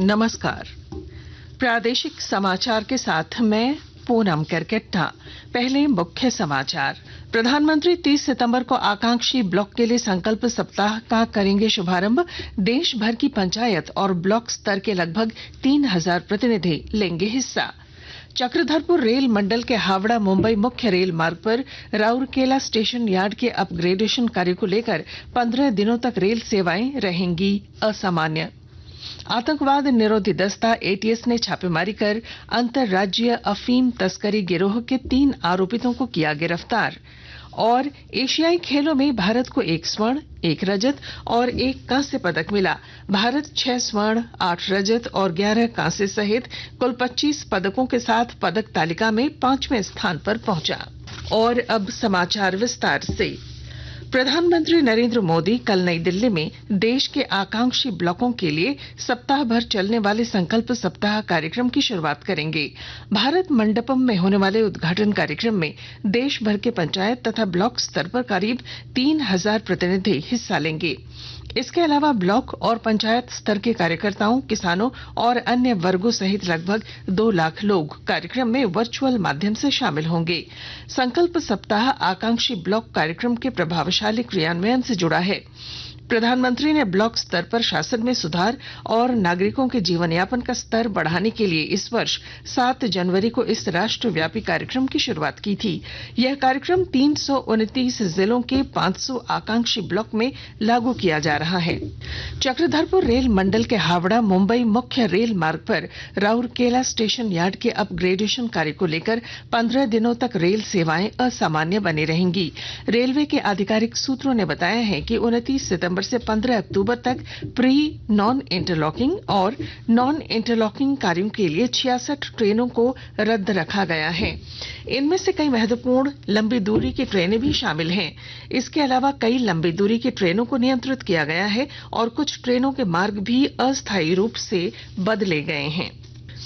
नमस्कार। प्रादेशिक समाचार के साथ मैं पूनम करकेट्टा। पहले मुख्य समाचार। प्रधानमंत्री 30 सितंबर को आकांक्षी ब्लॉक के लिए संकल्प सप्ताह का करेंगे शुभारंभ। देश भर की पंचायत और ब्लॉक स्तर के लगभग 3000 प्रतिनिधि लेंगे हिस्सा। चक्रधरपुर रेल मंडल के हावड़ा मुंबई मुख्य रेल मार्ग पर राउरकेला स्टेशन यार्ड के अपग्रेडेशन कार्य को लेकर 15 दिनों तक रेल सेवाएं रहेंगी असामान्य। आतंकवाद निरोधी दस्ता एटीएस ने छापेमारी कर अंतरराज्यीय अफीम तस्करी गिरोह के 3 आरोपितों को किया गिरफ्तार। और एशियाई खेलों में भारत को 1 स्वर्ण, 1 रजत और 1 कांस्य पदक मिला। भारत 6 स्वर्ण, 8 रजत और 11 कांस्य सहित कुल 25 पदकों के साथ पदक तालिका में 5वें स्थान पर पहुंचा। और अब समाचार विस्तार से। प्रधानमंत्री नरेंद्र मोदी कल नई दिल्ली में देश के आकांक्षी ब्लॉकों के लिए सप्ताह भर चलने वाले संकल्प सप्ताह कार्यक्रम की शुरुआत करेंगे। भारत मंडपम में होने वाले उद्घाटन कार्यक्रम में देश भर के पंचायत तथा ब्लॉक स्तर पर करीब 3000 प्रतिनिधि हिस्सा लेंगे। इसके अलावा ब्लॉक और पंचायत स्तर के कार्यकर्ताओं, किसानों और अन्य वर्गों सहित लगभग 2 लाख लोग कार्यक्रम में वर्चुअल माध्यम से शामिल होंगे। संकल्प सप्ताह आकांक्षी ब्लॉक कार्यक्रम के प्रभावशाली क्रियान्वयन से जुड़ा है। प्रधानमंत्री ने ब्लॉक स्तर पर शासन में सुधार और नागरिकों के जीवन यापन का स्तर बढ़ाने के लिए इस वर्ष 7 जनवरी को इस राष्ट्रव्यापी कार्यक्रम की शुरुआत की थी। यह कार्यक्रम 329 जिलों के 500 आकांक्षी ब्लॉक में लागू किया जा रहा है। चक्रधरपुर रेल मंडल के हावड़ा मुंबई मुख्य रेल मार्ग पर राउरकेला स्टेशन यार्ड के अपग्रेडेशन कार्य को लेकर 15 दिनों तक रेल सेवाएं असामान्य बनी रहेंगी। रेलवे के आधिकारिक सूत्रों ने बताया है कि 29 सितंबर से 15 अक्टूबर तक प्री नॉन इंटरलॉकिंग और नॉन इंटरलॉकिंग कार्यों के लिए 66 ट्रेनों को रद्द रखा गया है। इनमें से कई महत्वपूर्ण लंबी दूरी की ट्रेनें भी शामिल हैं। इसके अलावा कई लंबी दूरी की ट्रेनों को नियंत्रित किया गया है और कुछ ट्रेनों के मार्ग भी अस्थायी रूप से बदले गए हैं।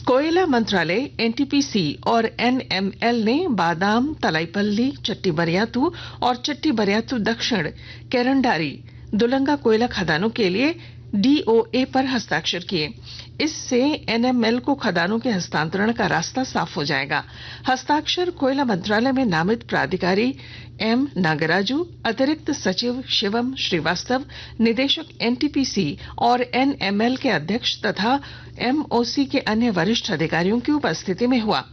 कोयला मंत्रालय, एनटीपीसी और एनएमएल ने बादाम, तलाईपल्ली, चट्टी बरियातू और चट्टी बरियातू दक्षिण, केरंडारी, दुलंगा कोयला खदानों के लिए डीओए पर हस्ताक्षर किए। इससे एनएमएल को खदानों के हस्तांतरण का रास्ता साफ हो जाएगा। हस्ताक्षर कोयला मंत्रालय में नामित प्राधिकारी एम नागराजू, अतिरिक्त सचिव शिवम श्रीवास्तव, निदेशक एनटीपीसी और एनएमएल के अध्यक्ष तथा एमओसी के अन्य वरिष्ठ अधिकारियों की उपस्थिति में हुआ।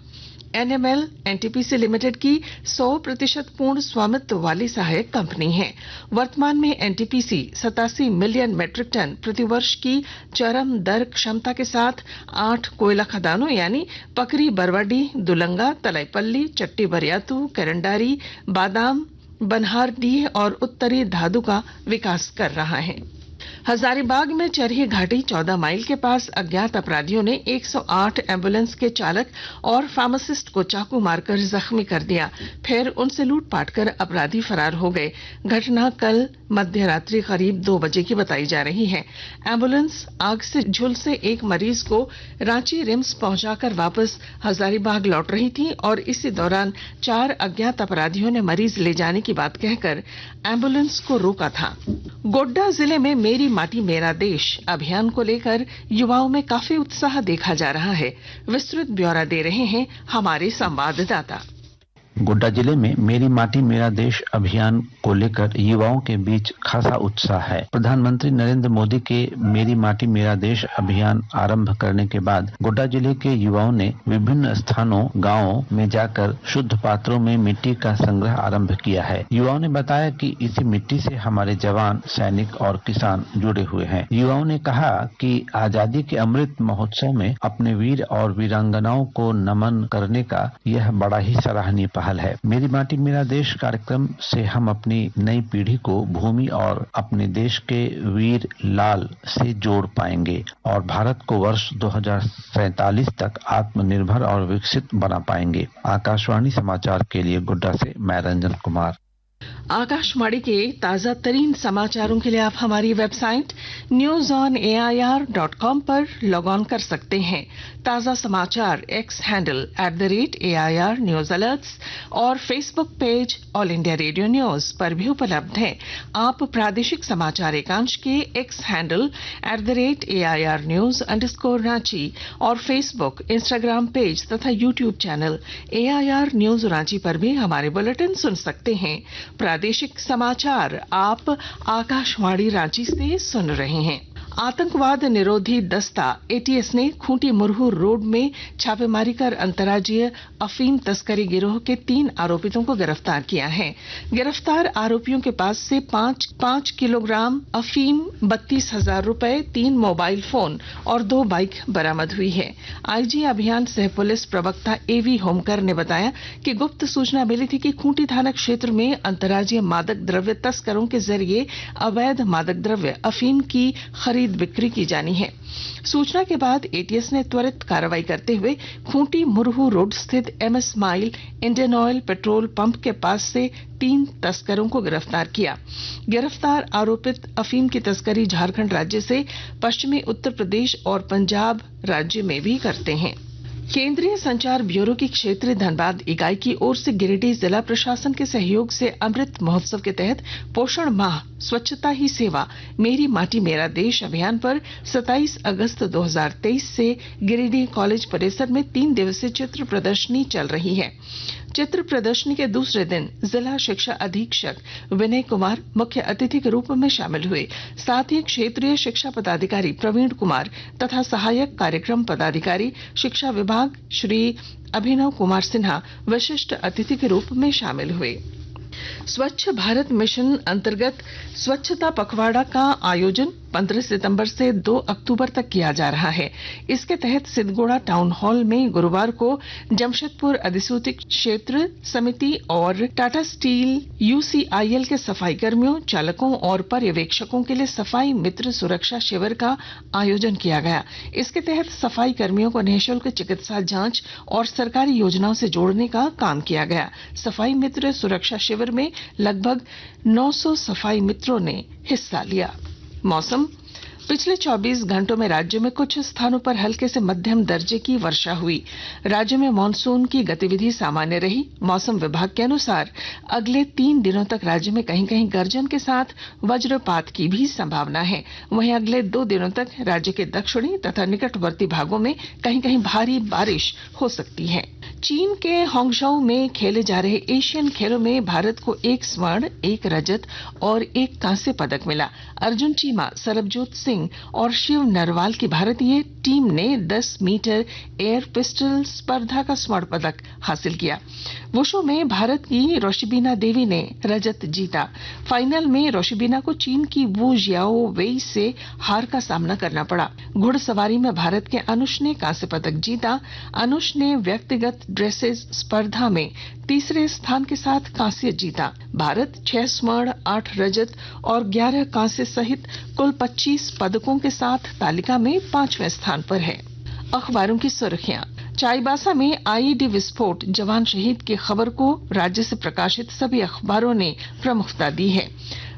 एनएमएल एनटीपीसी लिमिटेड की 100% पूर्ण स्वामित्व वाली सहायक कंपनी है। वर्तमान में एनटीपीसी 87 मिलियन मीट्रिक टन प्रतिवर्ष की चरम दर क्षमता के साथ 8 कोयला खदानों यानी पकरी बरवाडी, दुलंगा, तलाईपल्ली, चट्टी बरियातू, करंडारी, बादाम, बनहारडीह और उत्तरी धादु का विकास कर रहा है। हजारीबाग में चरही घाटी 14 माइल के पास अज्ञात अपराधियों ने 108 एम्बुलेंस के चालक और फार्मासिस्ट को चाकू मारकर जख्मी कर दिया। फिर उनसे लूटपाट कर अपराधी फरार हो गए। घटना कल मध्य रात्रि करीब 2 बजे की बताई जा रही है। एम्बुलेंस आग से झुलसे एक मरीज को रांची रिम्स पहुंचाकर वापस हजारीबाग लौट रही थी और इसी दौरान 4 अज्ञात अपराधियों ने मरीज ले जाने की बात कहकर एम्बुलेंस को रोका था। गोड्डा जिले में मेरी माटी मेरा देश अभियान को लेकर युवाओं में काफी उत्साह देखा जा रहा है। विस्तृत ब्यौरा दे रहे हैं हमारे संवाददाता। गोड्डा जिले में मेरी माटी मेरा देश अभियान को लेकर युवाओं के बीच खासा उत्साह है। प्रधानमंत्री नरेंद्र मोदी के मेरी माटी मेरा देश अभियान आरंभ करने के बाद गोड्डा जिले के युवाओं ने विभिन्न स्थानों, गांवों में जाकर शुद्ध पात्रों में मिट्टी का संग्रह आरंभ किया है। युवाओं ने बताया कि इसी मिट्टी से हमारे जवान, सैनिक और किसान जुड़े हुए हैं। युवाओं ने कहा कि आजादी के अमृत महोत्सव में अपने वीर और वीरांगनाओं को नमन करने का यह बड़ा ही सराहनीय पहल है। मेरी माटी मेरा देश कार्यक्रम से हम अपनी नई पीढ़ी को भूमि और अपने देश के वीर लाल से जोड़ पाएंगे और भारत को वर्ष 2047 तक आत्मनिर्भर और विकसित बना पाएंगे। आकाशवाणी समाचार के लिए गोड्डा से मैं रंजन कुमार। आकाशवाणी के ताजा तरीन समाचारों के लिए आप हमारी वेबसाइट newsonair.com पर लॉग ऑन कर सकते हैं। ताजा समाचार X handle @AIR news alerts और Facebook page All India Radio news पर भी उपलब्ध है। आप प्रादेशिक समाचार एकांश के एक्स हैंडल @AIR न्यूज _ और फेसबुक, इंस्टाग्राम पेज तथा YouTube channel AIR news Ranchi पर भी हमारे बुलेटिन सुन सकते हैं। प्रादेशिक समाचार आप आकाशवाणी रांची से सुन रहे हैं। आतंकवाद निरोधी दस्ता ATS ने खूंटी मुरहू रोड में छापेमारी कर अंतर्राज्यीय अफीम तस्करी गिरोह के 3 आरोपितों को गिरफ्तार किया है। गिरफ्तार आरोपियों के पास से 5 किलोग्राम अफीम, 32,000 रुपए, 3 मोबाइल फोन और 2 बाइक बरामद हुई है। आईजी अभियान सह पुलिस प्रवक्ता AV होमकर ने बताया कि गुप्त सूचना मिली थी कि खूंटी थाना क्षेत्र में अंतर्राज्यीय मादक द्रव्य तस्करों के जरिए अवैध मादक द्रव्य अफीम की खरीद बिक्री की जानी है। सूचना के बाद ATS ने त्वरित कार्रवाई करते हुए खूंटी मुरहू रोड स्थित MS mile Indian oil petrol pump के पास से 3 तस्करों को गिरफ्तार किया। गिरफ्तार आरोपित अफीम की तस्करी झारखंड राज्य से पश्चिमी उत्तर प्रदेश और पंजाब राज्य में भी करते हैं। केंद्रीय संचार ब्यूरो की क्षेत्रीय धनबाद इकाई की ओर से गिरिडीह जिला प्रशासन के सहयोग से अमृत महोत्सव के तहत पोषण माह स्वच्छता ही सेवा मेरी माटी मेरा देश अभियान पर 27 अगस्त 2023 से गिरिडीह कॉलेज परिसर में 3 दिवसीय चित्र प्रदर्शनी चल रही है। चित्र प्रदर्शनी के दूसरे दिन जिला शिक्षा अधीक्षक विनय कुमार मुख्य अतिथि के रूप में शामिल हुए। साथ ही क्षेत्रीय शिक्षा पदाधिकारी प्रवीण कुमार तथा सहायक कार्यक्रम पदाधिकारी शिक्षा विभाग श्री अभिनव कुमार सिन्हा विशिष्ट अतिथि के रूप में शामिल हुए। स्वच्छ भारत मिशन अंतर्गत स्वच्छता पखवाड़ा का आयोजन 15 सितंबर से 2 अक्टूबर तक किया जा रहा है। इसके तहत सिद्धगोड़ा टाउन हॉल में गुरुवार को जमशेदपुर अधिसूचित क्षेत्र समिति और टाटा स्टील UCIL के सफाई कर्मियों, चालकों और पर्यवेक्षकों के लिए सफाई मित्र सुरक्षा शिविर का आयोजन किया गया। इसके तहत सफाई कर्मियों को निःशुल्क चिकित्सा जांच और सरकारी योजनाओं से जोड़ने का काम किया गया। सफाई मित्र सुरक्षा शिविर में लगभग 900 सफाई मित्रों ने हिस्सा लिया। मौसम। पिछले 24 घंटों में राज्य में कुछ स्थानों पर हल्के से मध्यम दर्जे की वर्षा हुई। राज्य में मानसून की गतिविधि सामान्य रही। मौसम विभाग के अनुसार अगले 3 दिनों तक राज्य में कहीं कहीं गर्जन के साथ वज्रपात की भी संभावना है। वहीं अगले 2 दिनों तक राज्य के दक्षिणी तथा निकटवर्ती भागों में कहीं कहीं भारी बारिश हो सकती है। चीन के हांगझोउ में खेले जा रहे एशियन खेलों में भारत को 1 स्वर्ण, 1 रजत और 1 कांस्य पदक मिला। अर्जुन चीमा, सरबजोत सिंह और शिव नरवाल की भारतीय टीम ने 10 मीटर एयर पिस्टल स्पर्धा का स्वर्ण पदक हासिल किया। वुशु में भारत की रोशिबिना देवी ने रजत जीता। फाइनल में रोशिबिना को चीन की वू जियाओ वेई से हार का सामना करना पड़ा। घुड़सवारी में भारत के अनुष ने कांस्य पदक जीता। अनुष ने व्यक्तिगत ड्रेसेस स्पर्धा में तीसरे स्थान के साथ कांस्य जीता। भारत 6 स्वर्ण, 8 रजत और 11 कांस्य सहित कुल 25 पदकों के साथ तालिका में 5वें स्थान पर है। अखबारों की सुर्खियां। चाईबासा में IED विस्फोट, जवान शहीद की खबर को राज्य से प्रकाशित सभी अखबारों ने प्रमुखता दी है।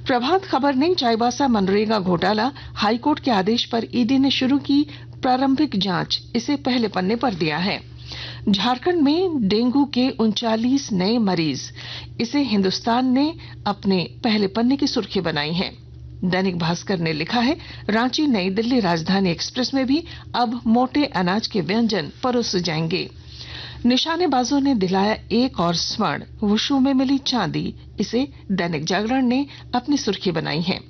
प्रभात खबर ने चाईबासा मनरेगा घोटाला, हाईकोर्ट के आदेश पर ED ने शुरू की प्रारंभिक जांच, इसे पहले पन्ने पर दिया है। झारखंड में डेंगू के 39 नए मरीज, इसे हिंदुस्तान ने अपने पहले पन्ने की सुर्खी बनाई है। दैनिक भास्कर ने लिखा है, रांची नई दिल्ली राजधानी एक्सप्रेस में भी अब मोटे अनाज के व्यंजन परोसे जाएंगे। निशानेबाजों ने दिलाया 1 और स्वर्ण, वुशु में मिली चांदी, इसे दैनिक जागरण ने अपनी सुर्खी बनाई है।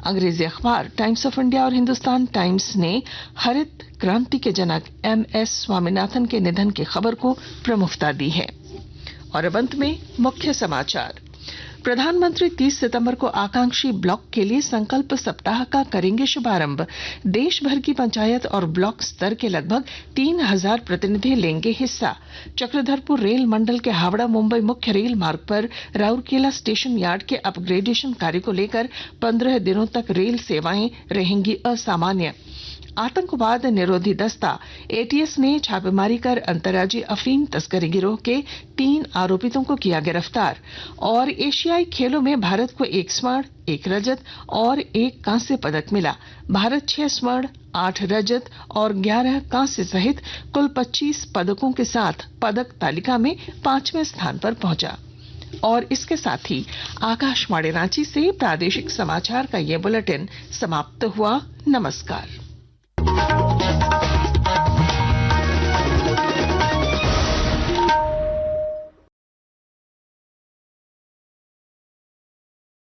अंग्रेजी अखबार टाइम्स ऑफ इंडिया और हिंदुस्तान टाइम्स ने हरित क्रांति के जनक MS स्वामीनाथन के निधन की खबर को प्रमुखता दी है। और अब अंत में मुख्य समाचार। प्रधानमंत्री 30 सितंबर को आकांक्षी ब्लॉक के लिए संकल्प सप्ताह का करेंगे शुभारंभ। देश भर की पंचायत और ब्लॉक स्तर के लगभग 3000 प्रतिनिधि लेंगे हिस्सा। चक्रधरपुर रेल मंडल के हावड़ा मुंबई मुख्य रेल मार्ग पर राउरकेला स्टेशन यार्ड के अपग्रेडेशन कार्य को लेकर 15 दिनों तक रेल सेवाएं रहेंगी असामान्य। आतंकवाद निरोधी दस्ता एटीएस ने छापेमारी कर अंतर्राज्यीय अफीम तस्करी गिरोह के 3 आरोपितों को किया गिरफ्तार। और एशियाई खेलों में भारत को 1 स्वर्ण, 1 रजत और 1 कांस्य पदक मिला। भारत 6 स्वर्ण, 8 रजत और 11 कांस्य सहित कुल 25 पदकों के साथ पदक तालिका में 5वें स्थान पर पहुंचा। और इसके साथ ही आकाशवाणी रांची से प्रादेशिक समाचार का ये बुलेटिन समाप्त हुआ। नमस्कार।